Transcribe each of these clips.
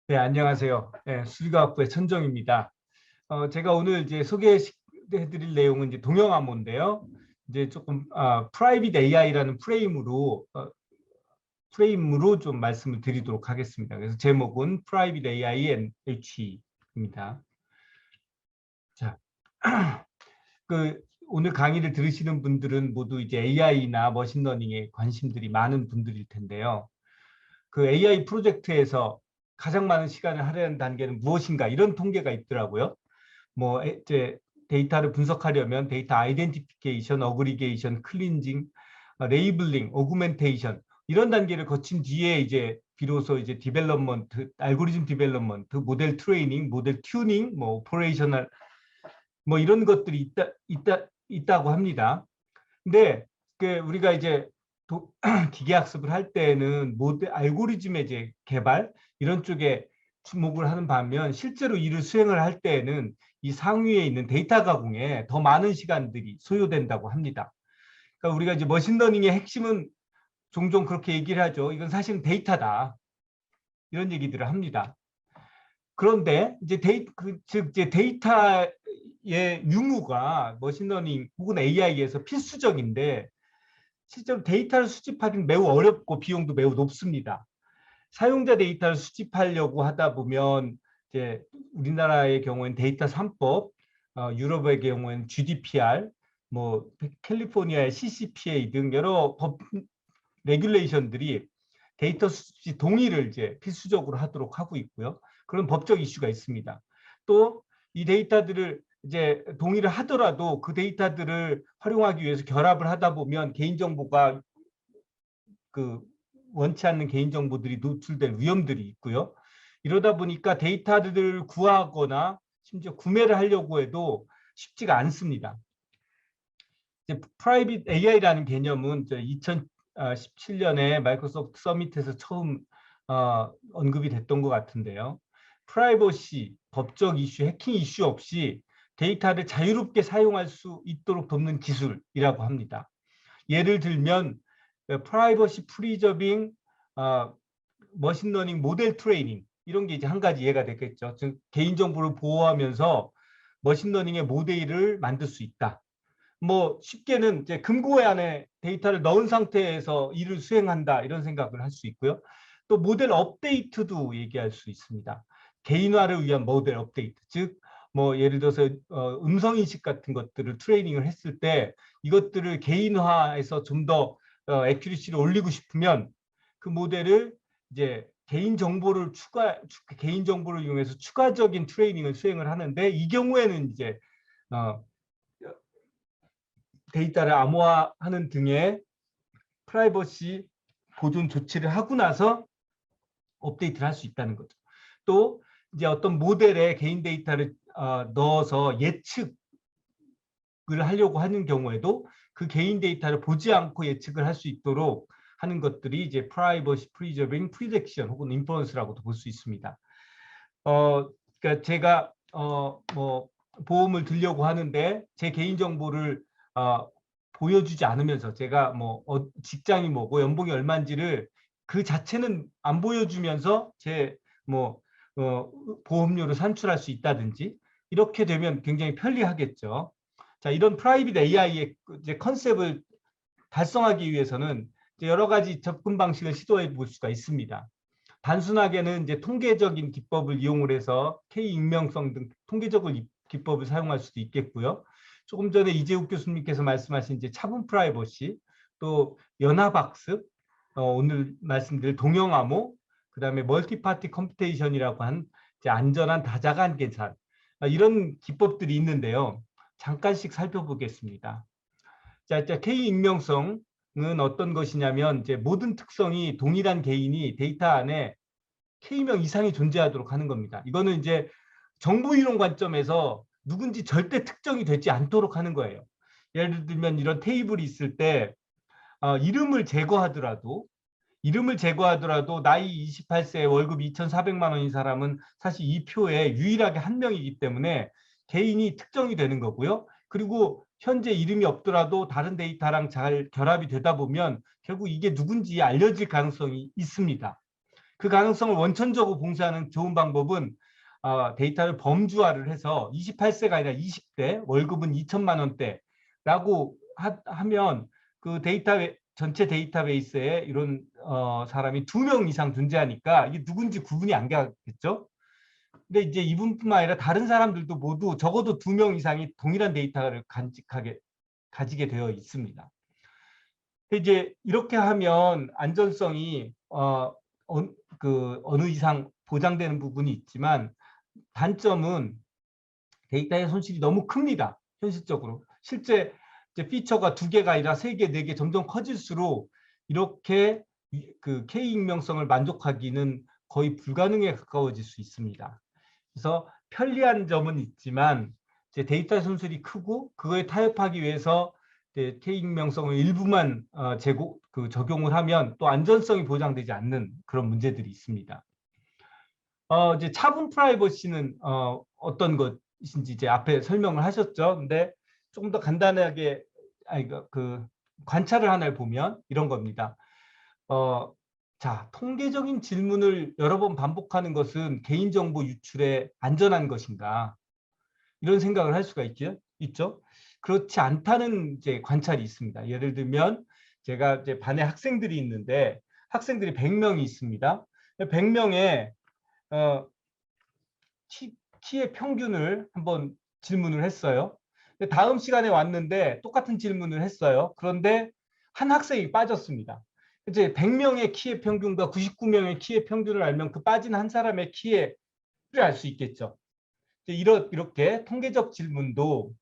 네, 안녕하세요. 네, 수리과학부의 천정입니다. 제가 오늘 이제 소개해드릴 내용은 이제 동영암호인데요. 이제 조금 프라이빗 AI라는 프레임으로 좀 말씀을 드리도록 하겠습니다. 그래서 제목은 Private AI and HE입니다. 자, 오늘 강의를 들으시는 분들은 모두 이제 AI나 머신러닝에 관심들이 많은 분들일 텐데요. 그 AI 프로젝트에서 가장 많은 시간을 할애하는 단계는 무엇인가 이런 통계가 있더라고요. 뭐 이제 데이터를 분석하려면 데이터 아이덴티피케이션, 어그리게이션, 클린징, 레이블링, 오그멘테이션 이런 단계를 거친 뒤에 이제 비로소 이제 디벨롭먼트, 알고리즘 디벨롭먼트, 모델 트레이닝, 모델 튜닝, 뭐 오퍼레이셔널 뭐 이런 것들이 있다고 합니다. 근데 우리가 이제 기계학습을 할 때는 모델 알고리즘의 이제 개발 이런 쪽에 주목을 하는 반면 실제로 일을 수행을 할 때에는 이 상위에 있는 데이터 가공에 더 많은 시간들이 소요된다고 합니다. 그러니까 우리가 이제 머신러닝의 핵심은 종종 그렇게 얘기를 하죠. 이건 사실은 데이터다. 이런 얘기들을 합니다. 그런데 이제 즉 이제 데이터의 유무가 머신러닝 혹은 AI에서 필수적인데 실제로 데이터를 수집하기는 매우 어렵고 비용도 매우 높습니다. 사용자 데이터를 수집하려고 하다 보면 이제 우리나라의 경우에는 데이터 3법, 유럽의 경우에는 GDPR, 뭐 캘리포니아의 CCPA 등 여러 법 레귤레이션들이 데이터 수집 동의를 이제 필수적으로 하도록 하고 있고요. 그런 법적 이슈가 있습니다. 또 이 데이터들을 이제 동의를 하더라도 그 데이터들을 활용하기 위해서 결합을 하다 보면 개인정보가 원치 않는 개인정보들이 노출될 위험들이 있고요. 이러다 보니까 데이터들을 구하거나 심지어 구매를 하려고 해도 쉽지가 않습니다. 이제 프라이빗 AI라는 개념은 2017년에 마이크로소프트 서밋에서 처음 언급이 됐던 것 같은데요. 프라이버시, 법적 이슈, 해킹 이슈 없이 데이터를 자유롭게 사용할 수 있도록 돕는 기술이라고 합니다. 예를 들면 프라이버시 프리저빙, 머신러닝 모델 트레이닝 이런 게 이제 한 가지 예가 되겠죠. 즉 개인정보를 보호하면서 머신러닝의 모델을 만들 수 있다. 뭐 쉽게는 이제 금고에 안에 데이터를 넣은 상태에서 일을 수행한다 이런 생각을 할 수 있고요. 또 모델 업데이트도 얘기할 수 있습니다. 개인화를 위한 모델 업데이트, 즉 뭐 예를 들어서 음성 인식 같은 것들을 트레이닝을 했을 때 이것들을 개인화해서 좀 더 애큐리시를 올리고 싶으면 그 모델을 이제 개인 정보를 이용해서 추가적인 트레이닝을 수행을 하는데 이 경우에는 이제 데이터를 암호화하는 등의 프라이버시 보존 조치를 하고 나서 업데이트를 할 수 있다는 거죠. 또 이제 어떤 모델에 개인 데이터를 넣어서 예측을 하려고 하는 경우에도 그 개인 데이터를 보지 않고 예측을 할 수 있도록 하는 것들이 이제 프라이버시 프리저빙 프리딕션 혹은 인퍼런스라고도 볼 수 있습니다. 그러니까 제가 뭐 보험을 들려고 하는데 제 개인 정보를 보여주지 않으면서 제가 뭐 직장이 뭐고 연봉이 얼마인지를 그 자체는 안 보여주면서 제 뭐 보험료를 산출할 수 있다든지 이렇게 되면 굉장히 편리하겠죠. 자, 이런 프라이빗 AI의 이제 컨셉을 달성하기 위해서는 여러 가지 접근 방식을 시도해 볼 수가 있습니다. 단순하게는 이제 통계적인 기법을 이용을 해서 K 익명성 등 통계적인 기법을 사용할 수도 있겠고요. 조금 전에 이재욱 교수님께서 말씀하신 이제 차분 프라이버시, 또 연합학습, 오늘 말씀드릴 동영암호, 그다음에 멀티파티 컴퓨테이션이라고 한 이제 안전한 다자간 계산 이런 기법들이 있는데요. 잠깐씩 살펴보겠습니다. 자, K 익명성은 어떤 것이냐면 이제 모든 특성이 동일한 개인이 데이터 안에 K명 이상이 존재하도록 하는 겁니다. 이거는 이제 정보이론 관점에서 누군지 절대 특정이 되지 않도록 하는 거예요. 예를 들면 이런 테이블이 있을 때 이름을 제거하더라도 나이 28세 월급 2,400만 원인 사람은 사실 이 표에 유일하게 한 명이기 때문에 개인이 특정이 되는 거고요. 그리고 현재 이름이 없더라도 다른 데이터랑 잘 결합이 되다 보면 결국 이게 누군지 알려질 가능성이 있습니다. 그 가능성을 원천적으로 봉쇄하는 좋은 방법은 데이터를 범주화를 해서 28세가 아니라 20대, 월급은 2천만 원대라고 하면 그 전체 데이터베이스에 이런 사람이 2명 이상 존재하니까 이게 누군지 구분이 안 가겠죠. 근데 이제 이분뿐만 아니라 다른 사람들도 모두 적어도 2명 이상이 동일한 데이터를 가지게 되어 있습니다. 이제 이렇게 하면 안전성이 어느 이상 보장되는 부분이 있지만 단점은 데이터의 손실이 너무 큽니다. 현실적으로. 실제 이제 피처가 2개가 아니라 3개, 4개 점점 커질수록 이렇게 그 K 익명성을 만족하기는 거의 불가능에 가까워질 수 있습니다. 그래서 편리한 점은 있지만 이제 데이터 손실이 크고 그거에 타협하기 위해서 K 익명성을 일부만 적용을 하면 또 안전성이 보장되지 않는 그런 문제들이 있습니다. 이제 차분 프라이버시는 어떤 것인지 이제 앞에 설명을 하셨죠. 근데 조금 더 간단하게 관찰을 하나를 보면 이런 겁니다. 자, 통계적인 질문을 여러 번 반복하는 것은 개인정보 유출에 안전한 것인가? 이런 생각을 할 수가 있죠. 그렇지 않다는 이제 관찰이 있습니다. 예를 들면 제가 이제 반에 학생들이 있는데 학생들이 100명이 있습니다. 100명의 키의 평균을 한번 질문을 했어요. 다음 시간에 왔는데 똑같은 질문을 했어요. 그런데 한 학생이 빠졌습니다. 이제 100명의 키의 평균과 99명의 키의 평균을 알면 그 빠진 한 사람의 키를 알 수 있겠죠. 이렇게 통계적 질문도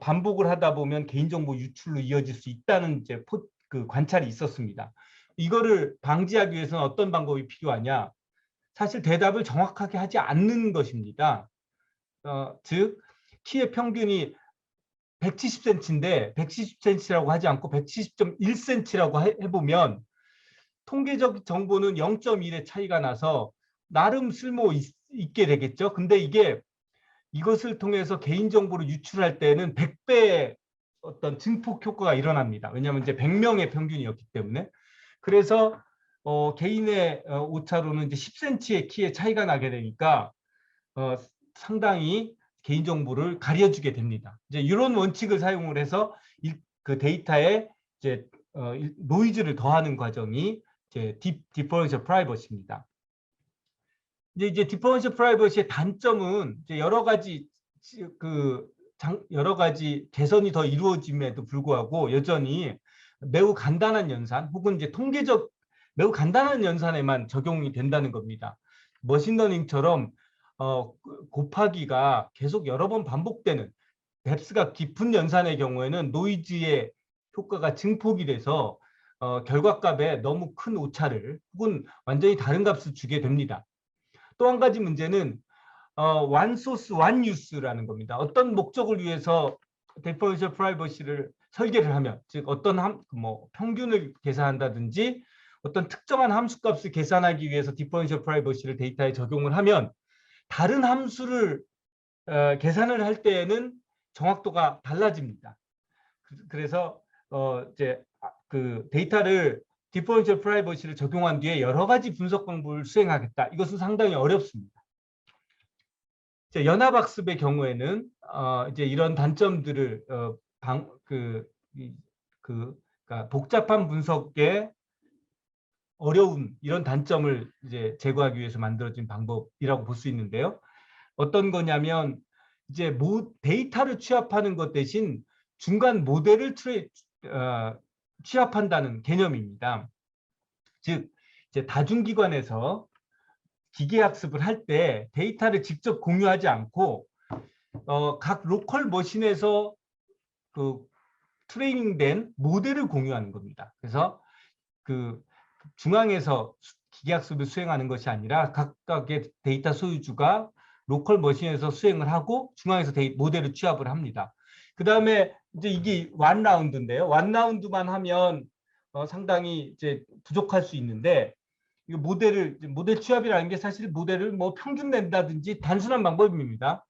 반복을 하다 보면 개인정보 유출로 이어질 수 있다는 이제 그 관찰이 있었습니다. 이거를 방지하기 위해서는 어떤 방법이 필요하냐? 사실 대답을 정확하게 하지 않는 것입니다. 즉 키의 평균이 170cm인데 170cm라고 하지 않고 170.1cm라고 해보면 통계적 정보는 0.1의 차이가 나서 나름 쓸모 있게 되겠죠. 근데 이것을 통해서 개인정보를 유출할 때는 100배의 어떤 증폭 효과가 일어납니다. 왜냐하면 이제 100명의 평균이었기 때문에. 그래서 개인의 오차로는 이제 10cm의 키의 차이가 나게 되니까 상당히 개인정보를 가려주게 됩니다. 이제 이런 원칙을 사용을 해서 그 데이터에 이제 노이즈를 더하는 과정이 이제 디퍼런셜 프라이버시입니다. 이제 디퍼런셜 프라이버시의 단점은 이제 여러 가지 개선이 더 이루어짐에도 불구하고 여전히 매우 간단한 연산 혹은 이제 통계적 매우 간단한 연산에만 적용이 된다는 겁니다. 머신러닝처럼 곱하기가 계속 여러 번 반복되는 뎁스가 깊은 연산의 경우에는 노이즈의 효과가 증폭이 돼서 결과값에 너무 큰 오차를 혹은 완전히 다른 값을 주게 됩니다. 또 한 가지 문제는 one source, one use라는 겁니다. 어떤 목적을 위해서 디퍼런셜 프라이버시를 설계를 하면, 즉 어떤 평균을 계산한다든지 어떤 특정한 함수값을 계산하기 위해서 디퍼런셜 프라이버시를 데이터에 적용을 하면 다른 함수를 계산을 할 때에는 정확도가 달라집니다. 그래서 이제 그 데이터를 디퍼런셜 프라이버시를 적용한 뒤에 여러 가지 분석 방법을 수행하겠다. 이것은 상당히 어렵습니다. 연합학습의 경우에는 이제 이런 단점들을 그러니까 복잡한 분석에 어려운 이런 단점을 이제 제거하기 위해서 만들어진 방법이라고 볼 수 있는데요. 어떤 거냐면 이제 데이터를 취합하는 것 대신 중간 모델을 취합한다는 개념입니다. 즉 이제 다중기관에서 기계학습을 할 때 데이터를 직접 공유하지 않고 각 로컬 머신에서 그 트레이닝된 모델을 공유하는 겁니다. 그래서 그 중앙에서 기계학습을 수행하는 것이 아니라 각각의 데이터 소유주가 로컬 머신에서 수행을 하고 중앙에서 모델을 취합을 합니다. 그 다음에 이제 이게 원 라운드인데요. 원 라운드만 하면 상당히 이제 부족할 수 있는데 이 모델 취합이라는 게 사실 모델을 평균 낸다든지 단순한 방법입니다.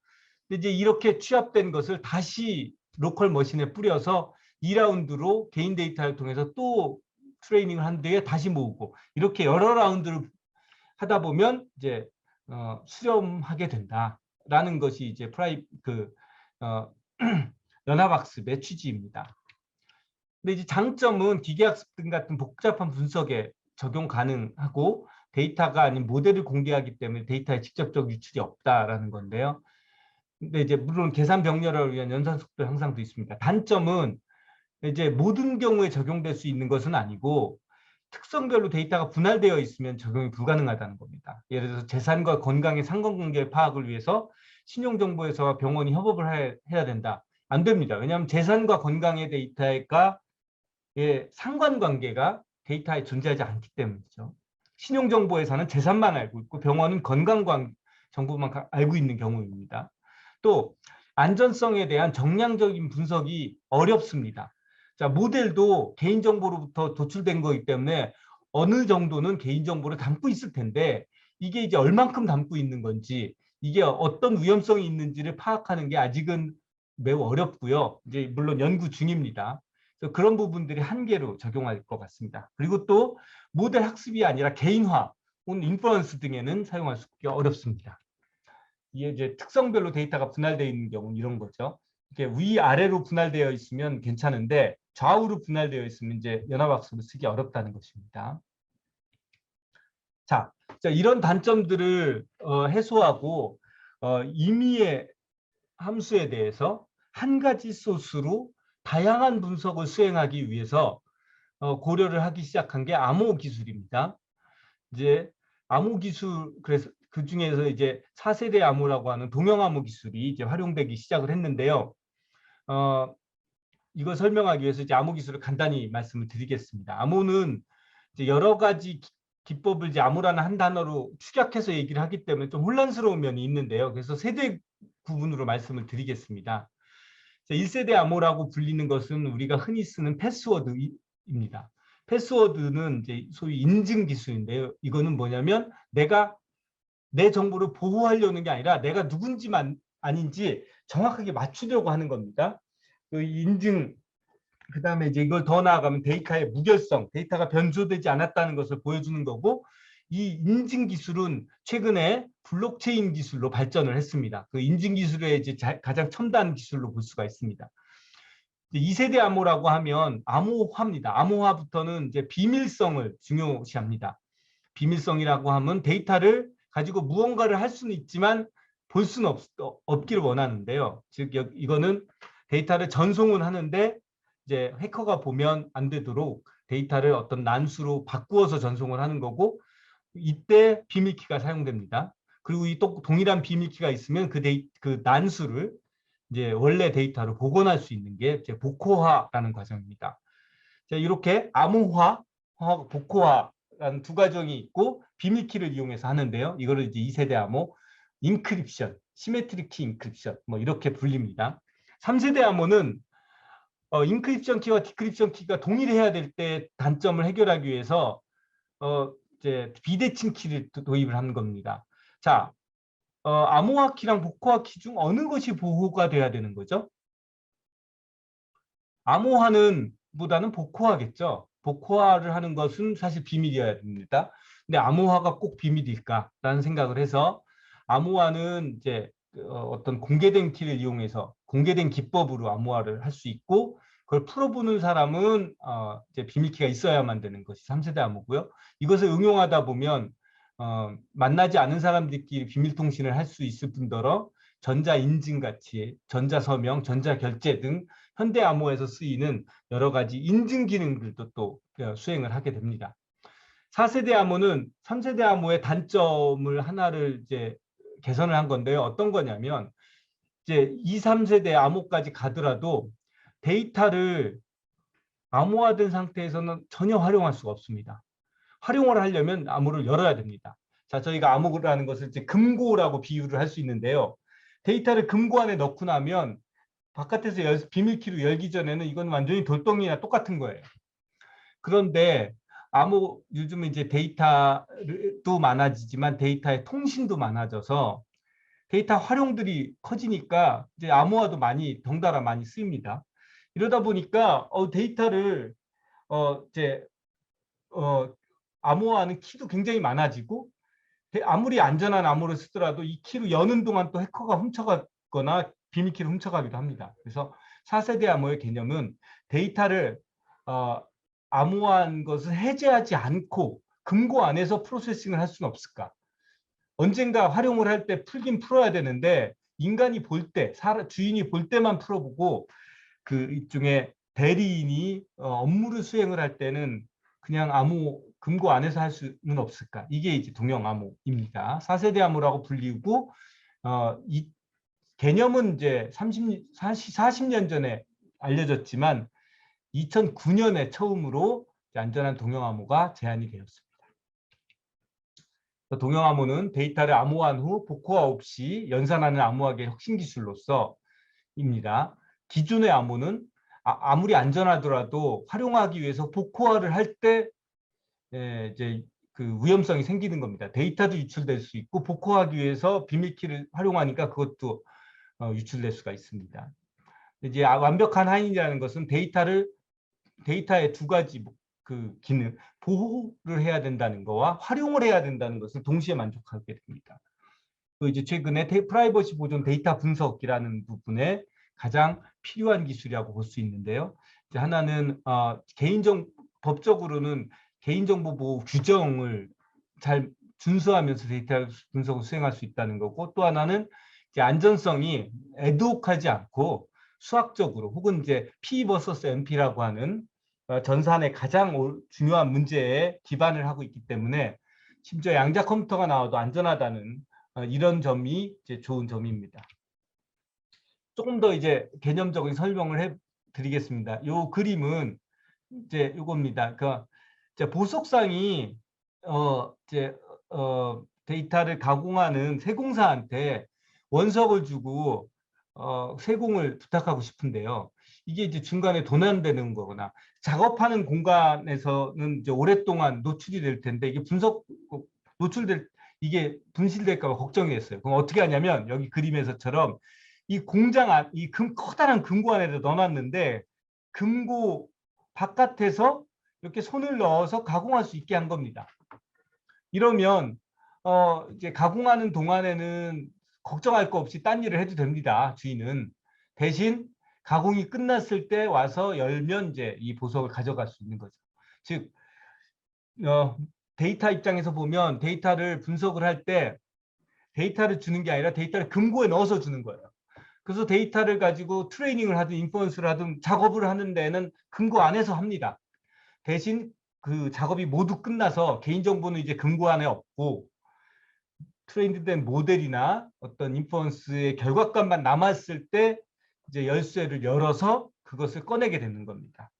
근데 이제 이렇게 취합된 것을 다시 로컬 머신에 뿌려서 2라운드로 개인 데이터를 통해서 또 트레이닝을 한 뒤에 다시 모으고 이렇게 여러 라운드를 하다 보면 이제 수렴하게 된다라는 것이 이제 어, 연합학습의 취지입니다. 근데 이제 장점은 기계학습 등 같은 복잡한 분석에 적용 가능하고 데이터가 아닌 모델을 공개하기 때문에 데이터의 직접적 유출이 없다라는 건데요. 근데 이제 물론 계산 병렬화를 위한 연산 속도 향상도 있습니다. 단점은 이제 모든 경우에 적용될 수 있는 것은 아니고 특성별로 데이터가 분할되어 있으면 적용이 불가능하다는 겁니다. 예를 들어서 재산과 건강의 상관관계 파악을 위해서 신용정보에서와 병원이 협업을 해야 된다. 안 됩니다. 왜냐하면 재산과 건강의 데이터가 상관관계가 데이터에 존재하지 않기 때문이죠. 신용정보에서는 재산만 알고 있고 병원은 건강 정보만 알고 있는 경우입니다. 또 안전성에 대한 정량적인 분석이 어렵습니다. 자, 모델도 개인정보로부터 도출된 거기 때문에 어느 정도는 개인정보를 담고 있을 텐데 이게 이제 얼만큼 담고 있는 건지 이게 어떤 위험성이 있는지를 파악하는 게 아직은 매우 어렵고요. 이제 물론 연구 중입니다. 그래서 그런 부분들이 한계로 적용할 것 같습니다. 그리고 또 모델 학습이 아니라 개인화 혹은 인퍼런스 등에는 사용할 수가 어렵습니다. 이게 이제 특성별로 데이터가 분할되어 있는 경우는 이런 거죠. 이렇게 위아래로 분할되어 있으면 괜찮은데 좌우로 분할되어 있으면 이제 연합학습을 쓰기 어렵다는 것입니다. 자, 이런 단점들을 해소하고 임의의 함수에 대해서 한 가지 소스로 다양한 분석을 수행하기 위해서 고려를 하기 시작한 게 암호 기술입니다. 이제 암호 기술, 그래서 그 중에서 이제 4세대 암호라고 하는 동형 암호 기술이 이제 활용되기 시작을 했는데요. 이걸 설명하기 위해서 이제 암호 기술을 간단히 말씀을 드리겠습니다. 암호는 이제 여러 가지 기법을 이제 암호라는 한 단어로 축약해서 얘기를 하기 때문에 좀 혼란스러운 면이 있는데요. 그래서 세대 구분으로 말씀을 드리겠습니다. 1세대 암호라고 불리는 것은 우리가 흔히 쓰는 패스워드입니다. 패스워드는 이제 소위 인증 기술인데요. 이거는 뭐냐면 내가 내 정보를 보호하려는 게 아니라 내가 누군지만 아닌지 정확하게 맞추려고 하는 겁니다. 그 인증, 그다음에 이제 이걸 더 나아가면 데이터의 무결성, 데이터가 변조되지 않았다는 것을 보여주는 거고, 이 인증 기술은 최근에 블록체인 기술로 발전을 했습니다. 그 인증 기술의 이제 가장 첨단 기술로 볼 수가 있습니다. 2세대 암호라고 하면 암호화입니다. 암호화부터는 이제 비밀성을 중요시합니다. 비밀성이라고 하면 데이터를 가지고 무언가를 할 수는 있지만 볼 수는 없기를 원하는데요. 즉 이거는 데이터를 전송은 하는데 이제 해커가 보면 안 되도록 데이터를 어떤 난수로 바꾸어서 전송을 하는 거고, 이때 비밀키가 사용됩니다. 그리고 이 또 동일한 비밀키가 있으면 그 난수를 이제 원래 데이터로 복원할 수 있는 게 이제 복호화라는 과정입니다. 자, 이렇게 암호화, 복호화라는 두 과정이 있고 비밀키를 이용해서 하는데요. 이거를 이제 2세대 암호, 인크립션, 시메트릭 키 인크립션 뭐 이렇게 불립니다. 3세대 암호는 인크립션 키와 디크립션 키가 동일해야 될 때 단점을 해결하기 위해서 이제 비대칭 키를 도입을 하는 겁니다. 자, 암호화 키랑 복호화 키 중 어느 것이 보호가 돼야 되는 거죠? 암호화는 보다는 복호화겠죠. 복호화를 하는 것은 사실 비밀이어야 됩니다. 근데 암호화가 꼭 비밀일까라는 생각을 해서 암호화는 이제 어떤 공개된 키를 이용해서 공개된 기법으로 암호화를 할 수 있고, 그걸 풀어보는 사람은 이제 비밀키가 있어야만 되는 것이 3세대 암호고요. 이것을 응용하다 보면 만나지 않은 사람들끼리 비밀통신을 할 수 있을 뿐더러 전자인증같이 전자서명, 전자결제 등 현대 암호에서 쓰이는 여러 가지 인증 기능들도 또 수행을 하게 됩니다. 4세대 암호는 3세대 암호의 단점을 하나를 이제 개선을 한 건데요. 어떤 거냐면 이제 2, 3세대 암호까지 가더라도 데이터를 암호화된 상태에서는 전혀 활용할 수가 없습니다. 활용을 하려면 암호를 열어야 됩니다. 자, 저희가 암호라는 것을 이제 금고라고 비유를 할 수 있는데요. 데이터를 금고 안에 넣고 나면 바깥에서 비밀키로 열기 전에는 이건 완전히 돌덩이나 똑같은 거예요. 그런데 암호, 요즘은 이제 데이터도 많아지지만 데이터의 통신도 많아져서 데이터 활용들이 커지니까 이제 암호화도 덩달아 많이 쓰입니다. 이러다 보니까 데이터를 이제 암호화하는 키도 굉장히 많아지고 아무리 안전한 암호를 쓰더라도 이 키로 여는 동안 또 해커가 훔쳐가거나 비밀키를 훔쳐가기도 합니다. 그래서 4세대 암호의 개념은 데이터를 암호화한 것을 해제하지 않고 금고 안에서 프로세싱을 할 수는 없을까? 언젠가 활용을 할 때 풀긴 풀어야 되는데 인간이 볼 때, 주인이 볼 때만 풀어보고 그 일종의 대리인이 업무를 수행을 할 때는 그냥 암호 금고 안에서 할 수는 없을까? 이게 이제 동형 암호입니다. 4세대 암호라고 불리고 이 개념은 이제 40년 전에 알려졌지만 2009년에 처음으로 안전한 동형 암호가 제안이 되었습니다. 동형 암호는 데이터를 암호화한 후 복호화 없이 연산하는 암호화계 혁신 기술로서입니다. 기존의 암호는 아무리 안전하더라도 활용하기 위해서 복호화를 할 때 이제 그 위험성이 생기는 겁니다. 데이터도 유출될 수 있고 복호하기 위해서 비밀키를 활용하니까 그것도 유출될 수가 있습니다. 이제 완벽한 하인이라는 것은 데이터의 두 가지 그 기능, 보호를 해야 된다는 거와 활용을 해야 된다는 것을 동시에 만족하게 됩니다. 또 이제 최근에 프라이버시 보존 데이터 분석이라는 부분에 가장 필요한 기술이라고 볼 수 있는데요. 이제 하나는 법적으로는 개인정보 보호 규정을 잘 준수하면서 데이터 분석을 수행할 수 있다는 거고, 또 하나는 이제 안전성이 애드혹하지 않고 수학적으로 혹은 이제 P vs NP라고 하는 전산의 가장 중요한 문제에 기반을 하고 있기 때문에 심지어 양자 컴퓨터가 나와도 안전하다는 이런 점이 이제 좋은 점입니다. 조금 더 이제 개념적인 설명을 해드리겠습니다. 이 그림은 이제 이겁니다. 그 보석상이 데이터를 가공하는 세공사한테 원석을 주고 세공을 부탁하고 싶은데요. 이게 이제 중간에 도난되는 거거나 작업하는 공간에서는 이제 오랫동안 노출이 될 텐데 이게 이게 분실될까 봐 걱정이 됐어요. 그럼 어떻게 하냐면 여기 그림에서처럼 이 공장 안, 커다란 금고 안에 넣어놨는데 금고 바깥에서 이렇게 손을 넣어서 가공할 수 있게 한 겁니다. 이러면 이제 가공하는 동안에는 걱정할 거 없이 딴 일을 해도 됩니다. 주인은. 대신 가공이 끝났을 때 와서 열면 이제 이 보석을 가져갈 수 있는 거죠. 즉 데이터 입장에서 보면 데이터를 분석을 할 때 데이터를 주는 게 아니라 데이터를 금고에 넣어서 주는 거예요. 그래서 데이터를 가지고 트레이닝을 하든 인퍼런스를 하든 작업을 하는 데는 금고 안에서 합니다. 대신 그 작업이 모두 끝나서 개인정보는 이제 금고 안에 없고 트레인드된 모델이나 어떤 인퍼런스의 결과값만 남았을 때 이제 열쇠를 열어서 그것을 꺼내게 되는 겁니다.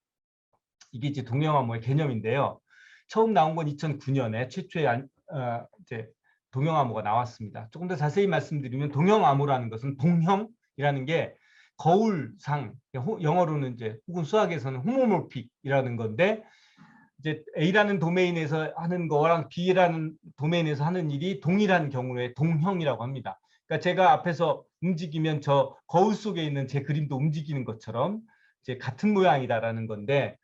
이게 이제 동형 암호의 개념인데요. 처음 나온 건 2009년에 최초의 이제 동형 암호가 나왔습니다. 조금 더 자세히 말씀드리면 동형 암호라는 것은 동형이라는 게 거울상, 영어로는 이제 혹은 수학에서는 호모모픽이라는 건데 이제 A라는 도메인에서 하는 거랑 B라는 도메인에서 하는 일이 동일한 경우에 동형이라고 합니다. 그러니까 제가 앞에서 움직이면 저 거울 속에 있는 제 그림도 움직이는 것처럼 이제 같은 모양이다라는 건데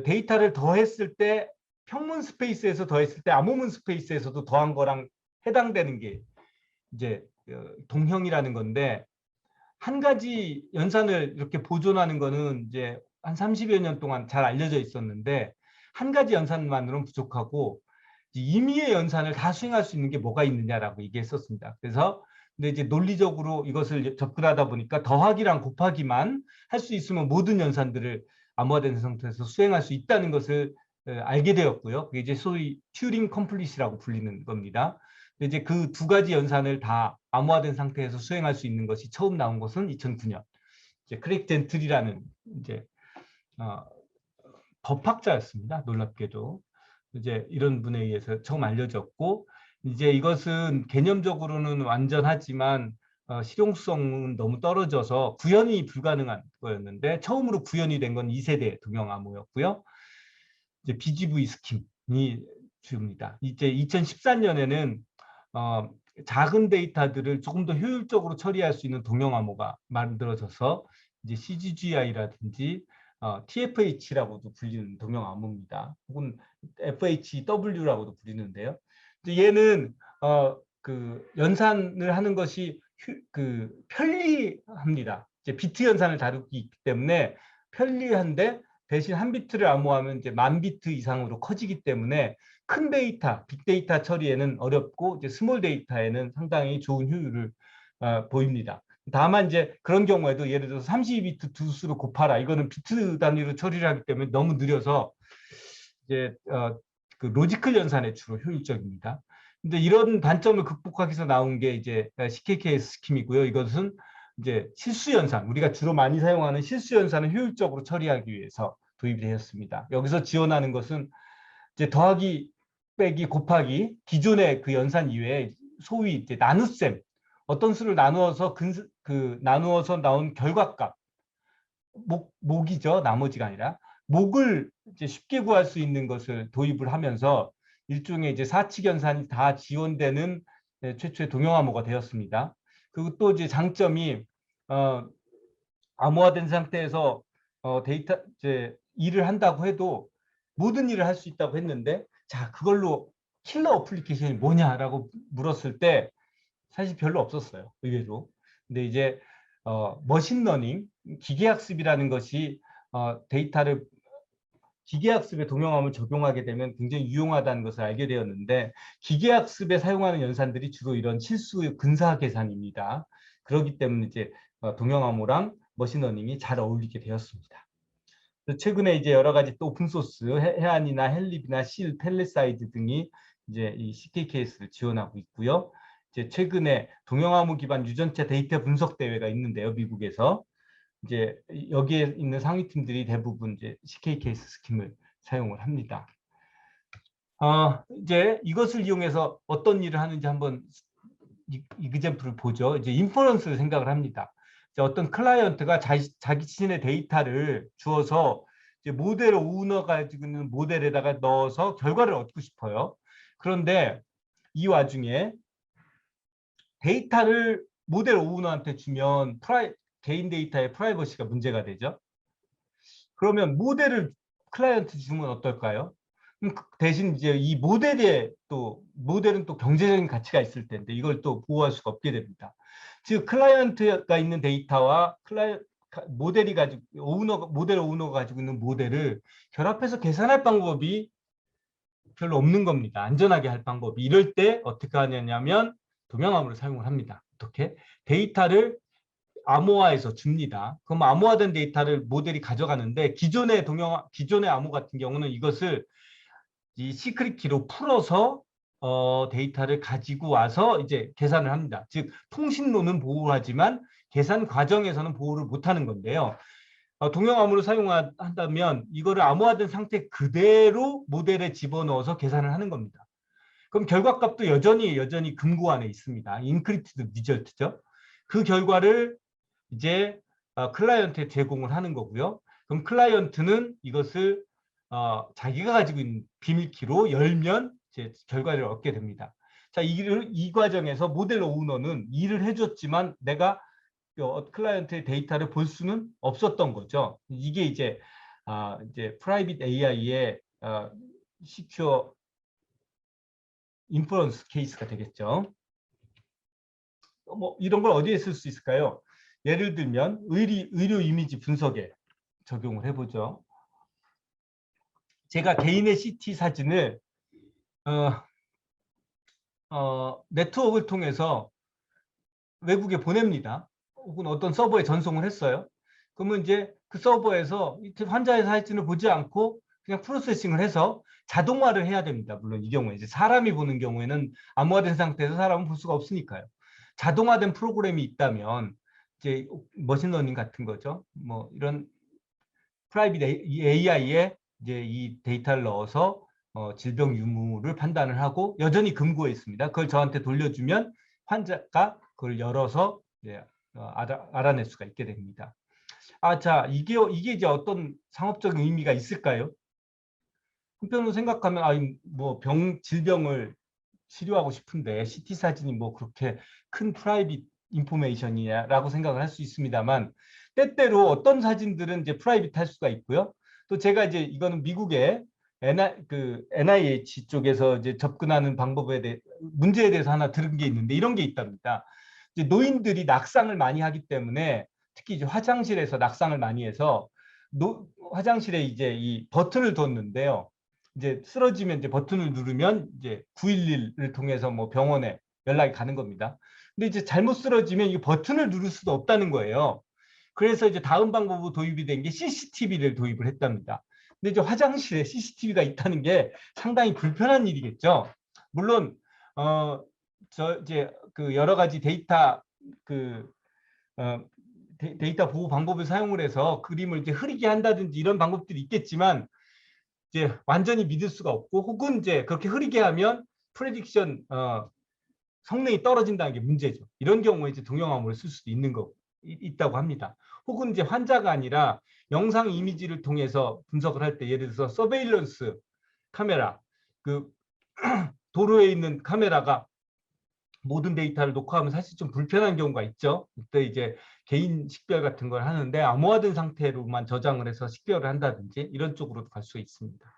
데이터를 더했을 때 평문 스페이스에서 더했을 때 암호문 스페이스에서도 더한 거랑 해당되는 게 이제 동형이라는 건데 한 가지 연산을 이렇게 보존하는 거는 이제 한 30여 년 동안 잘 알려져 있었는데 한 가지 연산만으로는 부족하고 임의의 연산을 다 수행할 수 있는 게 뭐가 있느냐라고 얘기했었습니다. 그래서 근데 이제 논리적으로 이것을 접근하다 보니까 더하기랑 곱하기만 할 수 있으면 모든 연산들을 암호화된 상태에서 수행할 수 있다는 것을 알게 되었고요. 그게 이제 소위 튜링 컴플릿이라고 불리는 겁니다. 근데 이제 그 두 가지 연산을 다 암호화된 상태에서 수행할 수 있는 것이 처음 나온 것은 2009년. 이제 크레이크 젠틀이라는 이제 법학자였습니다. 놀랍게도 이제 이런 분에 의해서 처음 알려졌고 이제 이것은 개념적으로는 완전하지만 실용성은 너무 떨어져서 구현이 불가능한 거였는데 처음으로 구현이 된 건 2세대 동형 암호였고요. 이제 BGV 스킴이 주입니다. 이제 2014년에는 작은 데이터들을 조금 더 효율적으로 처리할 수 있는 동형 암호가 만들어져서 이제 CGGI라든지 TFH라고도 불리는 동형 암호입니다. 혹은 FHW라고도 불리는데요. 이제 얘는 그 연산을 하는 것이 편리합니다. 이제 비트 연산을 다루기 있기 때문에 편리한데 대신 한 비트를 암호하면 이제 10,000비트 이상으로 커지기 때문에 큰 데이터, 빅데이터 처리에는 어렵고 이제 스몰 데이터에는 상당히 좋은 효율을 보입니다. 다만 이제 그런 경우에도 예를 들어서 32비트 두 수로 곱하라. 이거는 비트 단위로 처리를 하기 때문에 너무 느려서 이제 그 로지컬 연산에 주로 효율적입니다. 근데 이런 단점을 극복하기 위해서 나온 게 이제 CKKS 스킴이고요. 이것은 이제 실수 연산, 우리가 주로 많이 사용하는 실수 연산을 효율적으로 처리하기 위해서 도입이 되었습니다. 여기서 지원하는 것은 이제 더하기, 빼기, 곱하기, 기존의 그 연산 이외에 소위 이제 나눗셈, 어떤 수를 나누어서 나누어서 나온 결과값, 목이죠. 나머지가 아니라 목을 이제 쉽게 구할 수 있는 것을 도입을 하면서 일종의 이제 사칙 연산이 다 지원되는 최초의 동영암호가 되었습니다. 그리고 또 이제 장점이 암호화된 상태에서 데이터 이제 일을 한다고 해도 모든 일을 할 수 있다고 했는데, 자, 그걸로 킬러 어플리케이션이 뭐냐라고 물었을 때 사실 별로 없었어요. 의외로. 근데 이제 머신러닝, 기계학습이라는 것이 데이터를 기계학습에 동영암을 적용하게 되면 굉장히 유용하다는 것을 알게 되었는데, 기계학습에 사용하는 연산들이 주로 이런 실수 근사 계산입니다. 그렇기 때문에 이제 동영암호랑 머신러닝이 잘 어울리게 되었습니다. 최근에 이제 여러 가지 또 오픈소스 해안이나 헬립이나 실, 펠리사이드 등이 이제 이 CKKS를 지원하고 있고요. 이제 최근에 동영암호 기반 유전체 데이터 분석 대회가 있는데요, 미국에서. 이제 여기에 있는 상위팀들이 대부분 이제 CKKS 스킴을 사용을 합니다. 이제 이것을 이용해서 어떤 일을 하는지 한번 이그젠플을 보죠. 이제 인퍼런스를 생각을 합니다. 이제 어떤 클라이언트가 자기 자신의 데이터를 주어서 이제 모델을 오너 가지고 있는 모델에다가 넣어서 결과를 얻고 싶어요. 그런데 이 와중에 데이터를 모델 오너한테 주면 개인 데이터의 프라이버시가 문제가 되죠. 그러면 모델을 클라이언트 주면 어떨까요? 대신 이제 이 모델은 또 경제적인 가치가 있을 텐데 이걸 또 보호할 수가 없게 됩니다. 즉 클라이언트가 있는 데이터와 모델 오너가 가지고 있는 모델을 결합해서 계산할 방법이 별로 없는 겁니다. 안전하게 할 방법이. 이럴 때 어떻게 하냐면 동영암호를 사용을 합니다. 어떻게? 데이터를 암호화해서 줍니다. 그럼 암호화된 데이터를 모델이 가져가는데 기존의 암호 같은 경우는 이것을 이 시크릿 키로 풀어서 데이터를 가지고 와서 이제 계산을 합니다. 즉 통신로는 보호하지만 계산 과정에서는 보호를 못하는 건데요. 동영암호를 사용한다면 이거를 암호화된 상태 그대로 모델에 집어넣어서 계산을 하는 겁니다. 그럼 결과값도 여전히 금고 안에 있습니다. 인크립티드 리절트죠. 그 결과를 이제 클라이언트에 제공을 하는 거고요. 그럼 클라이언트는 이것을 자기가 가지고 있는 비밀키로 열면 이제 결과를 얻게 됩니다. 자, 이 과정에서 모델 오너는 일을 해줬지만 내가 클라이언트의 데이터를 볼 수는 없었던 거죠. 이게 이제 프라이빗 AI의 시큐어 인퍼런스 케이스가 되겠죠. 뭐 이런 걸 어디에 쓸 수 있을까요? 예를 들면 의료 이미지 분석에 적용을 해보죠. 제가 개인의 CT 사진을 네트워크를 통해서 외국에 보냅니다. 혹은 어떤 서버에 전송을 했어요. 그러면 이제 그 서버에서 환자의 사진을 보지 않고 그냥 프로세싱을 해서 자동화를 해야 됩니다. 물론 이 경우에 이제 사람이 보는 경우에는 암호화된 상태에서 사람은 볼 수가 없으니까요. 자동화된 프로그램이 있다면 이제 머신러닝 같은 거죠. 뭐 이런 프라이빗 AI에 이제 이 데이터를 넣어서 질병 유무를 판단을 하고 여전히 금고에 있습니다. 그걸 저한테 돌려주면 환자가 그걸 열어서 이제 알아낼 수가 있게 됩니다. 자, 이게 이제 어떤 상업적인 의미가 있을까요? 한편으로 생각하면 뭐 질병을 치료하고 싶은데 CT 사진이 뭐 그렇게 큰 프라이빗 인포메이션이냐라고 생각을 할 수 있습니다만 때때로 어떤 사진들은 이제 프라이빗 할 수가 있고요. 또 제가 이제 이거는 미국의 NIH 쪽에서 이제 접근하는 방법에 대해 문제에 대해서 하나 들은 게 있는데 이런 게 있답니다. 이제 노인들이 낙상을 많이 하기 때문에 특히 이제 화장실에서 낙상을 많이 해서 화장실에 이제 이 버튼을 뒀는데요. 이제 쓰러지면 이제 버튼을 누르면 이제 911을 통해서 뭐 병원에 연락이 가는 겁니다. 근데 이제 잘못 쓰러지면 이 버튼을 누를 수도 없다는 거예요. 그래서 이제 다음 방법으로 도입이 된 게 CCTV를 도입을 했답니다. 근데 이제 화장실에 CCTV가 있다는 게 상당히 불편한 일이겠죠. 물론 이제 그 여러 가지 그 어, 데이터 보호 방법을 사용을 해서 그림을 이제 흐리게 한다든지 이런 방법들이 있겠지만 이제 완전히 믿을 수가 없고 혹은 이제 그렇게 흐리게 하면 프레딕션 성능이 떨어진다는 게 문제죠. 이런 경우에 이제 동영암을 쓸 수도 있다고 합니다. 혹은 이제 환자가 아니라 영상 이미지를 통해서 분석을 할 때 예를 들어서 서베일런스 카메라, 그 도로에 있는 카메라가 모든 데이터를 녹화하면 사실 좀 불편한 경우가 있죠. 그때 이제 개인 식별 같은 걸 하는데 암호화된 상태로만 저장을 해서 식별을 한다든지 이런 쪽으로도 갈 수 있습니다.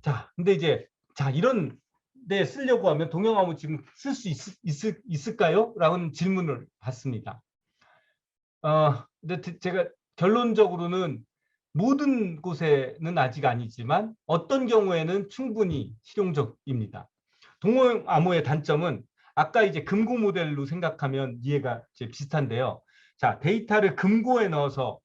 자, 근데 이제 이런 데 쓰려고 하면 동영암을 지금 쓸 수 있을까요? 라는 질문을 받습니다. 근데 제가 결론적으로는 모든 곳에는 아직 아니지만 어떤 경우에는 충분히 실용적입니다. 동영암호의 단점은 아까 이제 금고 모델로 생각하면 이해가 이제 비슷한데요. 자, 데이터를 금고에 넣어서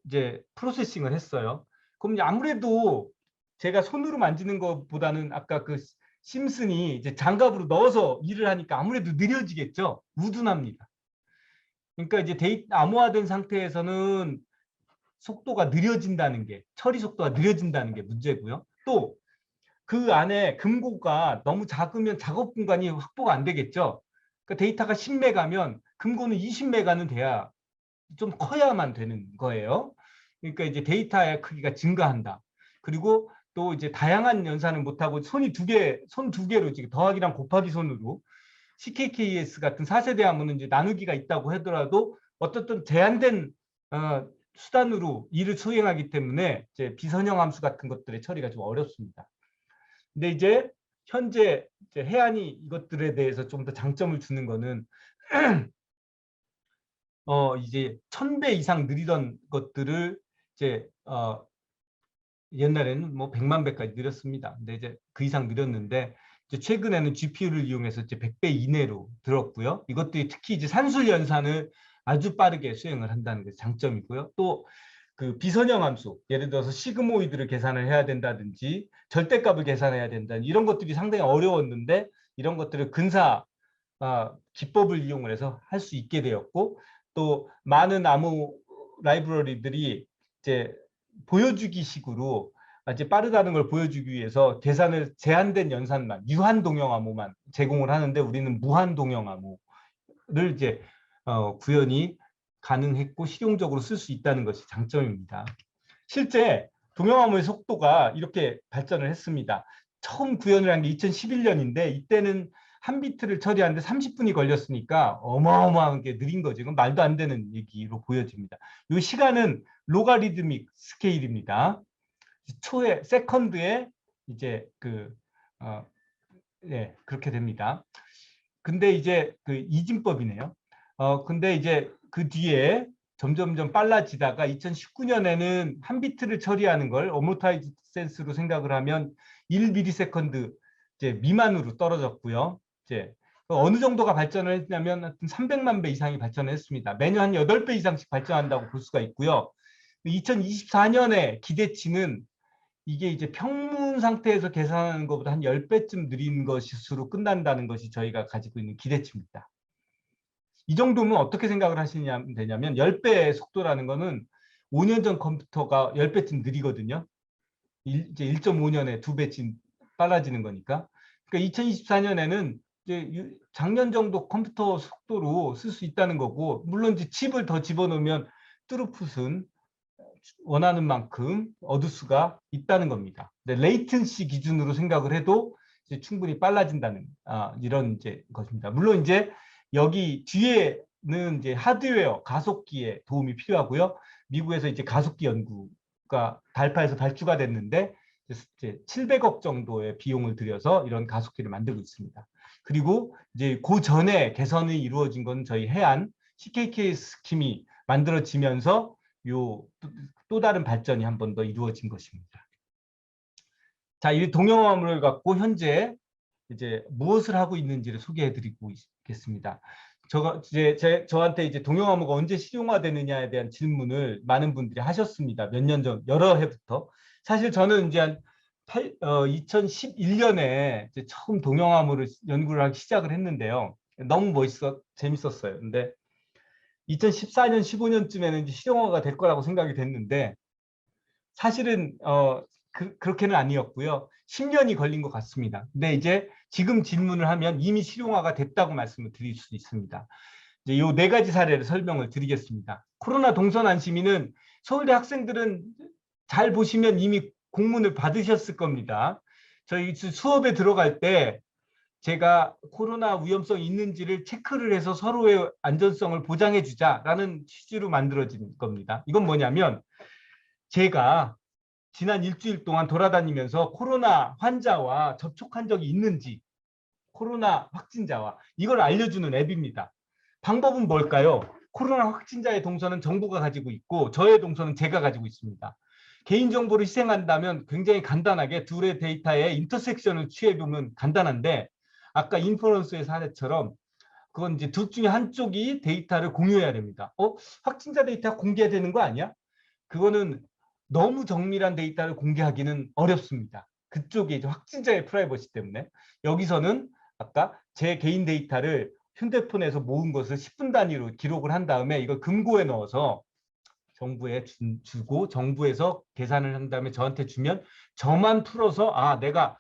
이제 프로세싱을 했어요. 그럼 아무래도 제가 손으로 만지는 것보다는 아까 그 심슨이 이제 장갑으로 넣어서 일을 하니까 아무래도 느려지겠죠. 우둔합니다. 그러니까 이제 암호화된 상태에서는 속도가 느려진다는 게, 처리 속도가 느려진다는 게 문제고요. 또 그 안에 금고가 너무 작으면 작업 공간이 확보가 안 되겠죠. 그러니까 데이터가 10메가면 금고는 20메가는 돼야 좀 커야만 되는 거예요. 그러니까 이제 데이터의 크기가 증가한다. 그리고 또 이제 다양한 연산을 못하고 손 두 개로 지금 더하기랑 곱하기 손으로 CKKS 같은 4세대 암호는 이제 나누기가 있다고 하더라도 어떻든 제한된 수단으로 일을 수행하기 때문에 이제 비선형 함수 같은 것들의 처리가 좀 어렵습니다. 근데 이제 현재 이제 해안이 이것들에 대해서 좀 더 장점을 주는 거는 이제 1000배 이상 느리던 것들을 이제 옛날에는 뭐 100만 배까지 느렸습니다. 근데 이제 그 이상 느렸는데 이제 최근에는 GPU를 이용해서 이제 100배 이내로 들었고요. 이것들이 특히 이제 산술 연산을 아주 빠르게 수행을 한다는 게 장점이고요. 또 그 비선형 함수, 예를 들어서 시그모이드를 계산을 해야 된다든지 절대값을 계산해야 된다든지 이런 것들이 상당히 어려웠는데 이런 것들을 근사 기법을 이용을 해서 할 수 있게 되었고 또 많은 암호 라이브러리들이 이제 보여주기식으로 이제 빠르다는 걸 보여주기 위해서 계산을 제한된 연산만 유한 동형 암호만 제공을 하는데 우리는 무한 동형 암호를 이제 구현이 가능했고 실용적으로 쓸 수 있다는 것이 장점입니다. 실제 동형 암호의 속도가 이렇게 발전을 했습니다. 처음 구현을 한 게 2011년인데 이때는 한 비트를 처리하는데 30분이 걸렸으니까 어마어마하게 느린 거죠. 이건 말도 안 되는 얘기로 보여집니다. 이 시간은 로가리드믹 스케일입니다. 초에 세컨드에 이제 그렇게 됩니다. 근데 이제 그 이진법이네요. 근데 이제 그 뒤에 점점점 빨라지다가 2019년에는 한 비트를 처리하는 걸 어모타이즈 센스로 생각을 하면 1ms 이제 미만으로 떨어졌고요. 이제 어느 정도가 발전을 했냐면 300만 배 이상이 발전을 했습니다. 매년 한 8배 이상씩 발전한다고 볼 수가 있고요. 2024년에 기대치는 이게 이제 평문 상태에서 계산하는 것보다 한 10배쯤 느린 것으로 끝난다는 것이 저희가 가지고 있는 기대치입니다. 이 정도면 어떻게 생각을 하시냐면 되냐면 10배의 속도라는 거는 5년 전 컴퓨터가 10배쯤 느리거든요. 이제 1.5년에 2배쯤 빨라지는 거니까. 그러니까 2024년에는 이제 작년 정도 컴퓨터 속도로 쓸 수 있다는 거고 물론 이제 칩을 더 집어넣으면 트루풋은 원하는 만큼 얻을 수가 있다는 겁니다. 근데 레이턴시 기준으로 생각을 해도 이제 충분히 빨라진다는 이런 이제 것입니다. 물론 이제 여기 뒤에는 이제 하드웨어 가속기에 도움이 필요하고요. 미국에서 이제 가속기 연구 가속도가 달파에서 발주가 됐는데 이제 700억 정도의 비용을 들여서 이런 가속기를 만들고 있습니다. 그리고 이제 그 전에 개선이 이루어진 건 저희 해안 CKK 스킴이 만들어지면서 요 또 다른 발전이 한 번 더 이루어진 것입니다. 자, 이 동영암을 갖고 현재 이제 무엇을 하고 있는지를 소개해드리고 있겠습니다. 저한테 이제 동영암호가 언제 실용화되느냐에 대한 질문을 많은 분들이 하셨습니다. 몇 년 전, 여러 해부터. 사실 저는 이제 한 2011년에 이제 처음 동영암호를 연구를 하기 시작을 했는데요. 너무 재밌었어요. 근데 2014년, 15년쯤에는 이제 실용화가 될 거라고 생각이 됐는데 사실은 그렇게는 아니었고요. 10년이 걸린 것 같습니다. 근데 이제 지금 질문을 하면 이미 실용화가 됐다고 말씀을 드릴 수 있습니다. 이제 요 네 가지 사례를 설명을 드리겠습니다. 코로나 동선 안심위는 서울대 학생들은 잘 보시면 이미 공문을 받으셨을 겁니다. 저희 수업에 들어갈 때 제가 코로나 위험성이 있는지를 체크를 해서 서로의 안전성을 보장해 주자라는 취지로 만들어진 겁니다. 이건 뭐냐면 제가 지난 일주일 동안 돌아다니면서 코로나 환자와 접촉한 적이 있는지, 코로나 확진자와 이걸 알려주는 앱입니다. 방법은 뭘까요? 코로나 확진자의 동선은 정부가 가지고 있고 저의 동선은 제가 가지고 있습니다. 개인정보를 희생한다면 굉장히 간단하게 둘의 데이터에 인터섹션을 취해보면 간단한데 아까 인퍼런스의 사례처럼 그건 이제 둘 중에 한쪽이 데이터를 공유해야 됩니다. 확진자 데이터 공개되는 거 아니야? 그거는 너무 정밀한 데이터를 공개하기는 어렵습니다. 그쪽에 이제 확진자의 프라이버시 때문에 여기서는 아까 제 개인 데이터를 휴대폰에서 모은 것을 10분 단위로 기록을 한 다음에 이걸 금고에 넣어서 정부에 주고 정부에서 계산을 한 다음에 저한테 주면 저만 풀어서 내가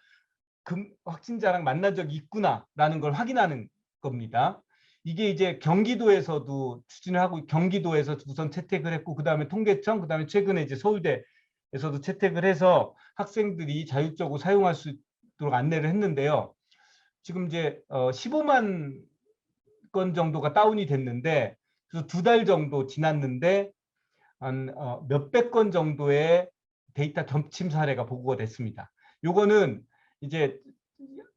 확진자랑 만난 적이 있구나라는 걸 확인하는 겁니다. 이게 이제 경기도에서도 추진을 하고 경기도에서 우선 채택을 했고 그다음에 통계청 그다음에 최근에 이제 서울대에서도 채택을 해서 학생들이 자율적으로 사용할 수 있도록 안내를 했는데요. 지금 이제 15만 건 정도가 다운이 됐는데 그래서 2달 정도 지났는데 한 몇백 건 정도의 데이터 겹침 사례가 보고가 됐습니다. 요거는 이제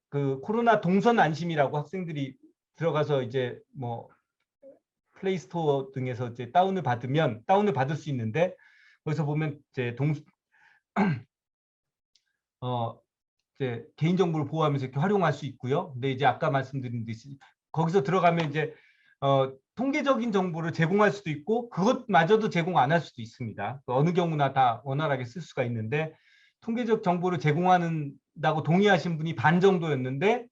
그 코로나 동선 안심이라고 학생들이 들어가서 이제 뭐 플레이스토어 등에서 이제 다운을 받을 수 있는데 거기서 보면 이제 이제 개인정보를 보호하면서 이렇게 활용할 수 있고요. 근데 이제 아까 말씀드린 듯이 거기서 들어가면 이제 통계적인 정보를 제공할 수도 있고 그것마저도 제공 안 할 수도 있습니다. 어느 경우나 다 원활하게 쓸 수가 있는데 통계적 정보를 제공한다고 동의하신 분이 반 정도였는데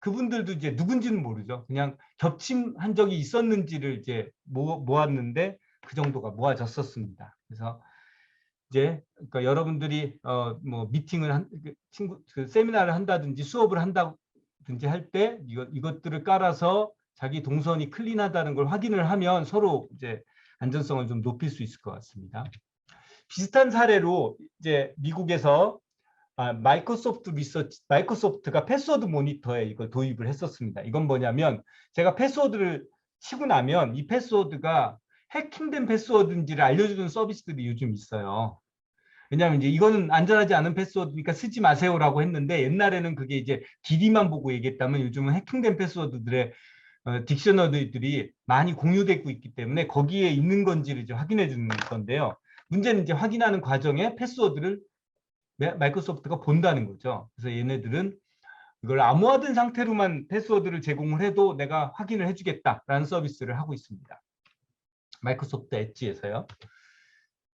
그분들도 이제 누군지는 모르죠. 그냥 겹침한 적이 있었는지를 이제 모았는데 그 정도가 모아졌었습니다. 그래서 이제 그러니까 여러분들이 뭐 미팅을 세미나를 한다든지 수업을 한다든지 할 때 이것들을 깔아서 자기 동선이 클린하다는 걸 확인을 하면 서로 이제 안전성을 좀 높일 수 있을 것 같습니다. 비슷한 사례로 이제 미국에서 마이크로소프트가 패스워드 모니터에 이걸 도입을 했었습니다. 이건 뭐냐면 제가 패스워드를 치고 나면 이 패스워드가 해킹된 패스워드인지를 알려주는 서비스들이 요즘 있어요. 왜냐하면 이제 이거는 안전하지 않은 패스워드니까 쓰지 마세요라고 했는데 옛날에는 그게 이제 길이만 보고 얘기했다면 요즘은 해킹된 패스워드들의 딕셔너리들이 많이 공유되고 있기 때문에 거기에 있는 건지를 이제 확인해 주는 건데요. 문제는 이제 확인하는 과정에 패스워드를 마이크로소프트가 본다는 거죠. 그래서 얘네들은 이걸 암호화된 상태로만 패스워드를 제공을 해도 내가 확인을 해주겠다라는 서비스를 하고 있습니다. 마이크로소프트 엣지에서요.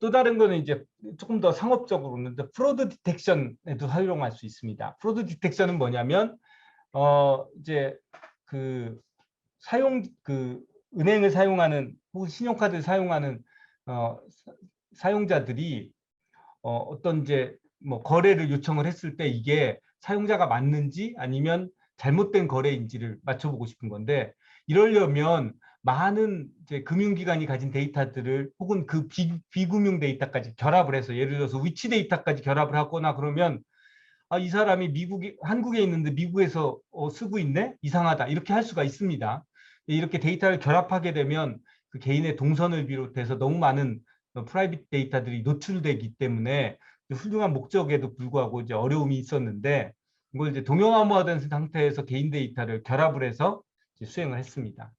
또 다른 거는 이제 조금 더 상업적으로는 프로드 디텍션에도 활용할 수 있습니다. 프로드 디텍션은 뭐냐면 이제 그 은행을 사용하는 혹은 신용카드를 사용하는 사용자들이 어떤 이제 뭐 거래를 요청을 했을 때 이게 사용자가 맞는지 아니면 잘못된 거래인지를 맞춰보고 싶은 건데 이러려면 많은 이제 금융기관이 가진 데이터들을 혹은 그 비금융 데이터까지 결합을 해서 예를 들어서 위치 데이터까지 결합을 하거나 그러면 이 사람이 한국에 있는데 미국에서 쓰고 있네? 이상하다. 이렇게 할 수가 있습니다. 이렇게 데이터를 결합하게 되면 그 개인의 동선을 비롯해서 너무 많은 프라이빗 데이터들이 노출되기 때문에 훌륭한 목적에도 불구하고 이제 어려움이 있었는데 이걸 이제 동영암호화된 상태에서 개인 데이터를 결합을 해서 이제 수행을 했습니다.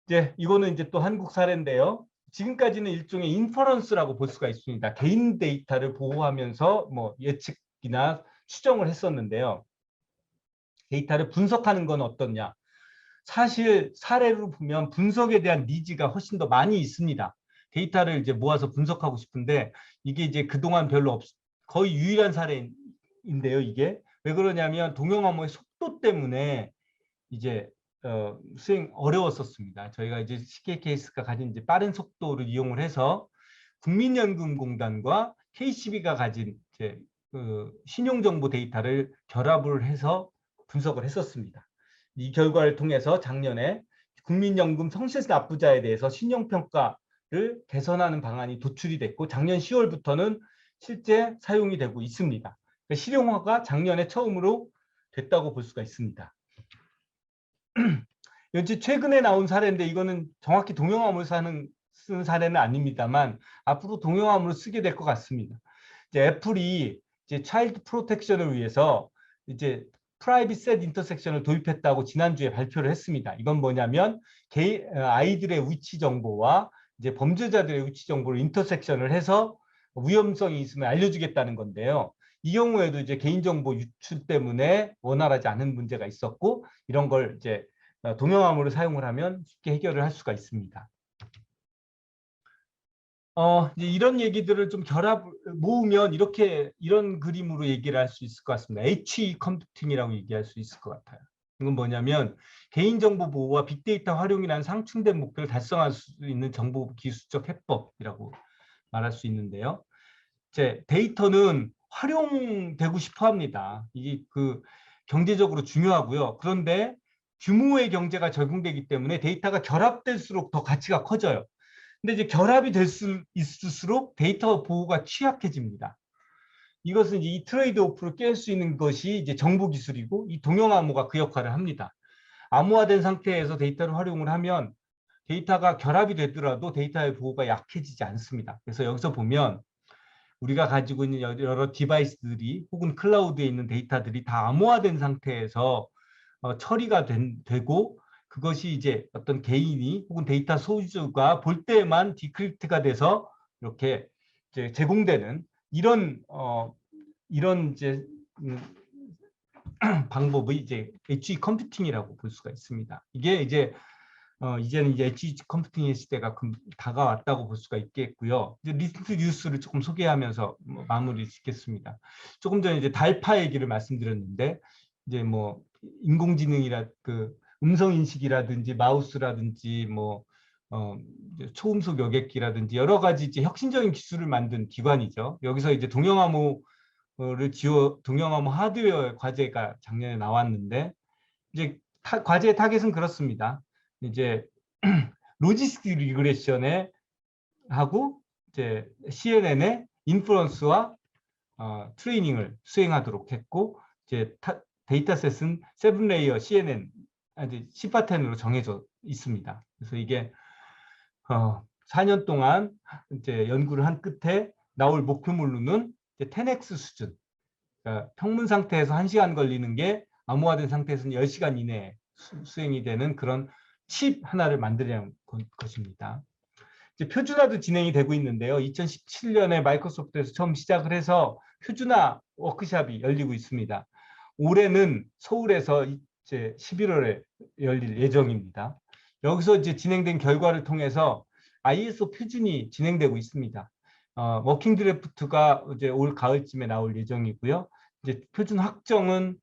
이제 이거는 이제 또 한국 사례인데요. 지금까지는 일종의 인퍼런스라고 볼 수가 있습니다. 개인 데이터를 보호하면서 뭐 예측이나 추정을 했었는데요. 데이터를 분석하는 건 어떻냐? 사실 사례로 보면 분석에 대한 니즈가 훨씬 더 많이 있습니다. 데이터를 이제 모아서 분석하고 싶은데 이게 이제 그동안 별로 거의 유일한 사례인데요. 이게 왜 그러냐면 동영암호의 속도 때문에 이제 수행 어려웠었습니다. 저희가 이제 CKKS가 가진 이제 빠른 속도를 이용을 해서 국민연금공단과 KCB가 가진 이제 신용정보 데이터를 결합을 해서 분석을 했었습니다. 이 결과를 통해서 작년에 국민연금 성실 납부자에 대해서 신용평가를 개선하는 방안이 도출이 됐고 작년 10월부터는 실제 사용이 되고 있습니다. 실용화가 작년에 처음으로 됐다고 볼 수가 있습니다. 연치 최근에 나온 사례인데 이거는 정확히 동영암을 쓴 사례는 아닙니다만 앞으로 동영암으로 쓰게 될 것 같습니다. 이제 애플이 이제 차일드 프로텍션을 위해서 이제 프라이빗 셋 인터섹션을 도입했다고 지난주에 발표를 했습니다. 이건 뭐냐면 아이들의 위치 정보와 이제 범죄자들의 위치 정보를 인터섹션을 해서 위험성이 있으면 알려주겠다는 건데요. 이 경우에도 이제 개인정보 유출 때문에 원활하지 않은 문제가 있었고 이런 걸 이제 동영암으로 사용을 하면 쉽게 해결을 할 수가 있습니다. 이제 이런 얘기들을 좀 모으면 이런 그림으로 얘기를 할 수 있을 것 같습니다. HE 컴퓨팅이라고 얘기할 수 있을 것 같아요. 이건 뭐냐면 개인정보 보호와 빅데이터 활용이라는 상충된 목표를 달성할 수 있는 정보 기술적 해법이라고 말할 수 있는데요. 이제 데이터는 활용되고 싶어 합니다. 이게 경제적으로 중요하고요. 그런데 규모의 경제가 적용되기 때문에 데이터가 결합될수록 더 가치가 커져요. 근데 이제 결합이 될 수 있을수록 데이터 보호가 취약해집니다. 이것은 이제 이 트레이드 오프를 깰 수 있는 것이 이제 정보 기술이고 이 동영암호가 그 역할을 합니다. 암호화된 상태에서 데이터를 활용을 하면 데이터가 결합이 되더라도 데이터의 보호가 약해지지 않습니다. 그래서 여기서 보면 우리가 가지고 있는 여러 디바이스들이 혹은 클라우드에 있는 데이터들이 다 암호화된 상태에서 처리가 되고 그것이 이제 어떤 개인이 혹은 데이터 소유주가 볼 때만 디크립트가 돼서 이렇게 이제 제공되는 이런 이제 방법의 이제 HE 컴퓨팅이라고 볼 수가 있습니다. 이게 이제 이제는 이제 HE 컴퓨팅의 시대가 다가왔다고 볼 수가 있겠고요. 이제 리스트 뉴스를 조금 소개하면서 마무리 짓겠습니다. 조금 전에 이제 달파 얘기를 말씀드렸는데 이제 뭐 인공지능이라 음성 인식이라든지 마우스라든지 뭐 초음속 여객기라든지 여러 가지 이제 혁신적인 기술을 만든 기관이죠. 여기서 이제 동영암호 하드웨어 과제가 작년에 나왔는데 이제 과제의 타겟은 그렇습니다. 이제 로지스틱 리그레션에 하고 이제 CNN의 인퍼런스와 트레이닝을 수행하도록 했고 이제 데이터셋은 7레이어 CNN C-10으로 정해져 있습니다. 그래서 이게 4년 동안 이제 연구를 한 끝에 나올 목표물로는 이제 10x 수준. 그러니까 평문 상태에서 1시간 걸리는 게 암호화된 상태에서는 10시간 이내에 수행이 되는 그런 칩 하나를 만들려는 것입니다. 이제 표준화도 진행이 되고 있는데요. 2017년에 마이크로소프트에서 처음 시작을 해서 표준화 워크숍이 열리고 있습니다. 올해는 서울에서 이제 11월에 열릴 예정입니다. 여기서 이제 진행된 결과를 통해서 ISO 표준이 진행되고 있습니다. 워킹 드래프트가 이제 올 가을쯤에 나올 예정이고요. 이제 표준 확정은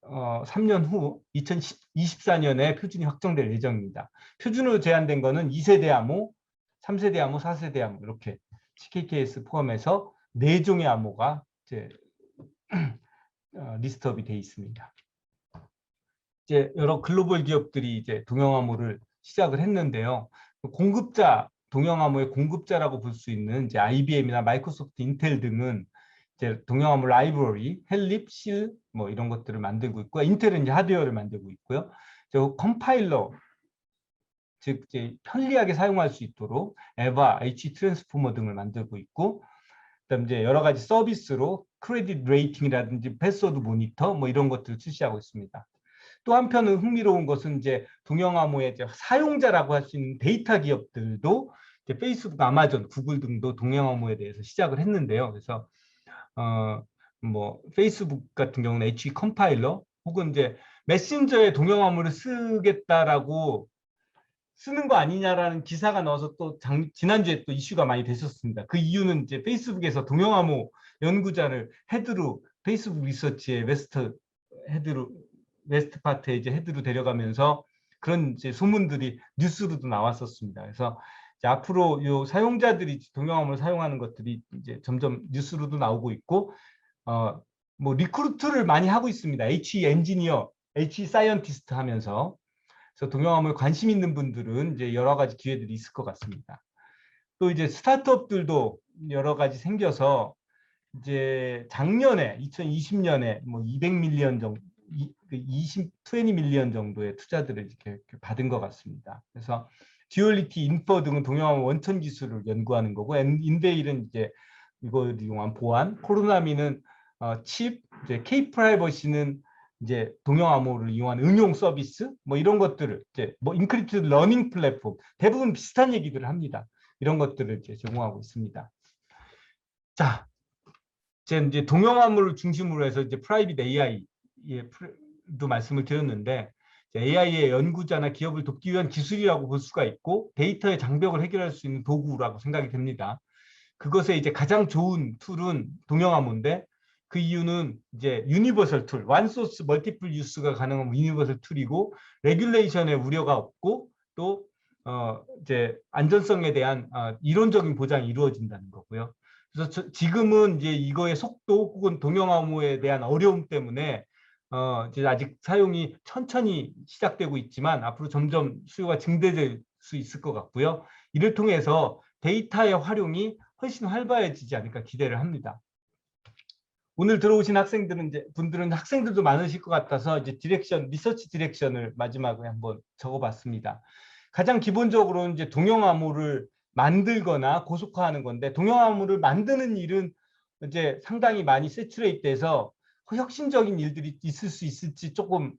3년 후 2024년에 표준이 확정될 예정입니다. 표준으로 제한된 거는 2세대 암호, 3세대 암호, 4세대 암호 이렇게 CKKS 포함해서 4종의 암호가 이제 리스트업이 되어 있습니다. 이제 여러 글로벌 기업들이 이제 동영암호를 시작을 했는데요. 동영암호의 공급자라고 볼 수 있는 이제 IBM이나 마이크로소프트, 인텔 등은 이제 동영암호 라이브러리, 헬립, 실 뭐 이런 것들을 만들고 있고 인텔은 이제 하드웨어를 만들고 있고요. 저 컴파일러 즉 이제 편리하게 사용할 수 있도록 에바, H 트랜스포머 등을 만들고 있고, 그다음 이제 여러 가지 서비스로 크레딧 레이팅이라든지 패스워드 모니터 뭐 이런 것들을 출시하고 있습니다. 또 한편은 흥미로운 것은 이제 동영암호의 이제 사용자라고 할 수 있는 데이터 기업들도 이제 페이스북, 아마존, 구글 등도 동영암호에 대해서 시작을 했는데요. 그래서 뭐 페이스북 같은 경우는 HE 컴파일러 혹은 이제 메신저에 동영암호를 쓰겠다라고 쓰는 거 아니냐라는 기사가 나와서 또 지난주에 또 이슈가 많이 됐었습니다. 그 이유는 이제 페이스북에서 동영암호 연구자를 헤드로 페이스북 리서치의 웨스트 파트에 이제 헤드로 데려가면서 그런 이제 소문들이 뉴스로도 나왔었습니다. 그래서 이제 앞으로 요 사용자들이 동영암호를 사용하는 것들이 이제 점점 뉴스로도 나오고 있고, 뭐 리크루트를 많이 하고 있습니다. HE 엔지니어, HE 사이언티스트 하면서. 그래서 동영암호에 관심 있는 분들은 이제 여러 가지 기회들이 있을 것 같습니다. 또 이제 스타트업들도 여러 가지 생겨서 이제 작년에 2020년에 뭐 200밀리언 정도, 20 밀리언 정도의 투자들을 이렇게 받은 것 같습니다. 그래서 듀얼리티, 인퍼 등은 동영암호 원천 기술을 연구하는 거고, 인베일은 이제 이걸 이용한 보안, 코로나미는 칩, 이제 K 프라이버시는 이제 동영암호를 이용한 응용 서비스, 뭐 이런 것들을 이제 뭐 인크립트 러닝 플랫폼 대부분 비슷한 얘기들을 합니다. 이런 것들을 이제 제공하고 있습니다. 자, 이제 동영암호를 중심으로 해서 이제 프라이빗 AI도 말씀을 드렸는데, AI의 연구자나 기업을 돕기 위한 기술이라고 볼 수가 있고 데이터의 장벽을 해결할 수 있는 도구라고 생각이 됩니다. 그것에 이제 가장 좋은 툴은 동영암호인데, 그 이유는 이제 유니버설 툴, 원소스 멀티플 유스가 가능한 유니버설 툴이고, 레귤레이션에 우려가 없고, 또 이제 안전성에 대한 이론적인 보장이 이루어진다는 거고요. 그래서 지금은 이제 이거의 속도 혹은 동영암호에 대한 어려움 때문에 이제 아직 사용이 천천히 시작되고 있지만 앞으로 점점 수요가 증대될 수 있을 것 같고요. 이를 통해서 데이터의 활용이 훨씬 활발해지지 않을까 기대를 합니다. 오늘 들어오신 분들은 학생들도 많으실 것 같아서 이제 리서치 디렉션을 마지막에 한번 적어봤습니다. 가장 기본적으로 이제 동영암호를 만들거나 고속화하는 건데, 동영암호를 만드는 일은 이제 상당히 많이 세츄레이트돼서 혁신적인 일들이 있을 수 있을지 조금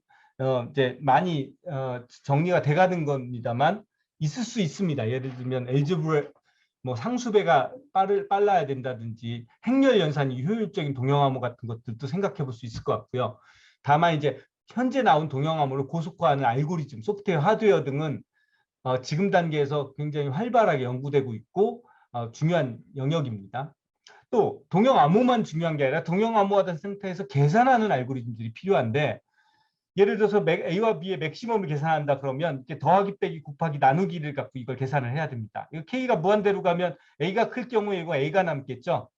이제 많이 정리가 돼가는 겁니다만 있을 수 있습니다. 예를 들면 엘즈브라 뭐 상수배가 빨라야 된다든지 행렬 연산이 효율적인 동영암호 같은 것들도 생각해 볼 수 있을 것 같고요. 다만 이제 현재 나온 동영암호를 고속화하는 알고리즘, 소프트웨어, 하드웨어 등은 지금 단계에서 굉장히 활발하게 연구되고 있고 중요한 영역입니다. 또 동영암호만 중요한 게 아니라 동영암호와 같은 상태에서 계산하는 알고리즘들이 필요한데, 예를 들어서 A와 B의 맥시멈을 계산한다 그러면 더하기 빼기 곱하기 나누기를 갖고 이걸 계산을 해야 됩니다. K가 무한대로 가면 A가 클 경우에 이거 A가 남겠죠.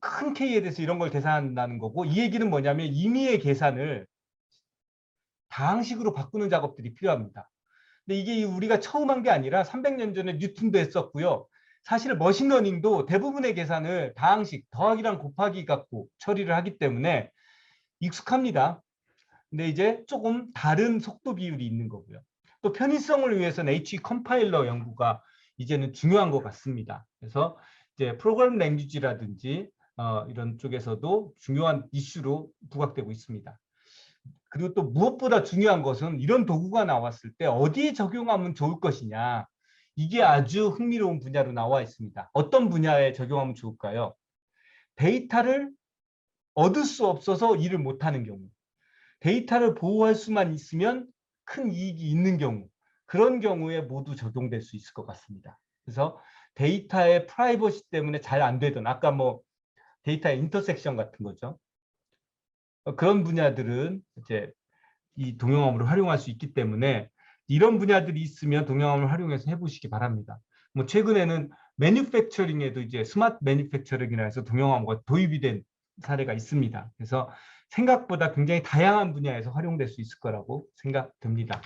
큰 K에 대해서 이런 걸 계산한다는 거고, 이 얘기는 뭐냐면 임의의 계산을 다항식으로 바꾸는 작업들이 필요합니다. 근데 이게 우리가 처음 한 게 아니라 300년 전에 뉴턴도 했었고요. 사실 머신러닝도 대부분의 계산을 다항식, 더하기랑 곱하기 갖고 처리를 하기 때문에 익숙합니다. 근데 이제 조금 다른 속도 비율이 있는 거고요. 또 편의성을 위해서는 HE 컴파일러 연구가 이제는 중요한 것 같습니다. 그래서 이제 프로그램 랭귀지라든지 이런 쪽에서도 중요한 이슈로 부각되고 있습니다. 그리고 또 무엇보다 중요한 것은 이런 도구가 나왔을 때 어디에 적용하면 좋을 것이냐. 이게 아주 흥미로운 분야로 나와 있습니다. 어떤 분야에 적용하면 좋을까요? 데이터를 얻을 수 없어서 일을 못하는 경우, 데이터를 보호할 수만 있으면 큰 이익이 있는 경우, 그런 경우에 모두 적용될 수 있을 것 같습니다. 그래서 데이터의 프라이버시 때문에 잘 안 되던, 아까 뭐 데이터의 인터섹션 같은 거죠. 그런 분야들은 이제 이 동영암을 활용할 수 있기 때문에 이런 분야들이 있으면 동영암을 활용해서 해보시기 바랍니다. 뭐 최근에는 매뉴팩처링에도 이제 스마트 매뉴팩처링이라 해서 동영암호가 도입이 된 사례가 있습니다. 그래서 생각보다 굉장히 다양한 분야에서 활용될 수 있을 거라고 생각됩니다.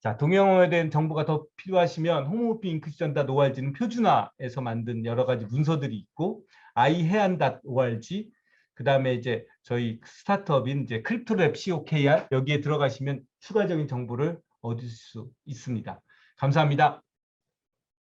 자, 동영암에 대한 정보가 더 필요하시면 홈오피 인크리션 .org는 표준화해서 만든 여러 가지 문서들이 있고, ihean.org, 그 다음에 이제 저희 스타트업인 이제 크립토랩 COKR 여기에 들어가시면 추가적인 정보를 얻을 수 있습니다. 감사합니다.